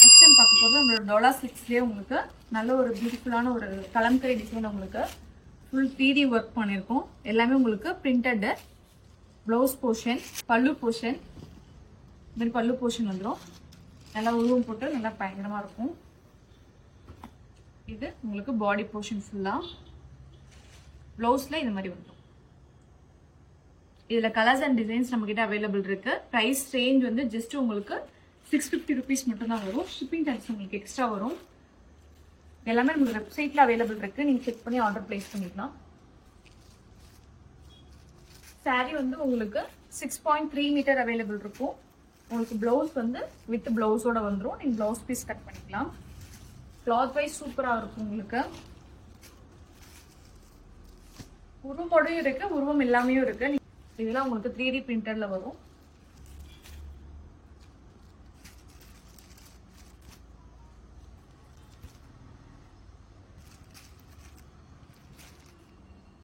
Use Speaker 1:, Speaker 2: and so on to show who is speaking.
Speaker 1: Next time பார்க்க போகிறது நம்மளோட டோலா சில்க்ஸ்லேயே உங்களுக்கு நல்ல ஒரு பியூட்டிஃபுல்லான ஒரு கலம்கரி டிசைன் உங்களுக்கு ஃபுல் 3D ஒர்க் பண்ணியிருக்கோம். எல்லாமே உங்களுக்கு பிரிண்டடு. ப்ளவுஸ் போர்ஷன், பல்லு போர்ஷன், இந்த மாதிரி பல்லு போர்ஷன் வந்துடும். நல்லா உருவம் போட்டு நல்லா பயங்கரமாக இருக்கும். இது உங்களுக்கு பாடி போர்ஷன் ஃபுல்லாக. ப்ளவுஸில் இந்த மாதிரி வந்துடும். இதில் கலர்ஸ் அண்ட் டிசைன்ஸ் நம்மக்கிட்ட அவைலபிள் இருக்குது. ப்ரைஸ் ரேஞ்ச் வந்து ஜஸ்ட் உங்களுக்கு 650 rupees மட்டும்தான் வரும். ஷிப்பிங் சார்ஜஸ் உங்களுக்கு எக்ஸ்ட்ரா வரும். எல்லாமே நமக்கு வெப்சைட்டில் அவைலபிள் இருக்குது. நீங்கள் செக் பண்ணி ஆர்டர் ப்ளேஸ் பண்ணிக்கலாம். சாரீ வந்து உங்களுக்கு 6.3 மீட்டர் அவைலபிள் இருக்கும். உங்களுக்கு ப்ளவுஸ் வந்து வித் ப்ளவுஸோட வந்துடும். நீங்கள் ப்ளவுஸ் பீஸ் கட் பண்ணிக்கலாம். கிளாத் வைஸ் சூப்பராக இருக்கும். உங்களுக்கு உருவமோடையும் இருக்குது, உருவம் இல்லாமையும் இருக்குது. இதெல்லாம் உங்களுக்கு 3D பிரிண்டரில் வரும்.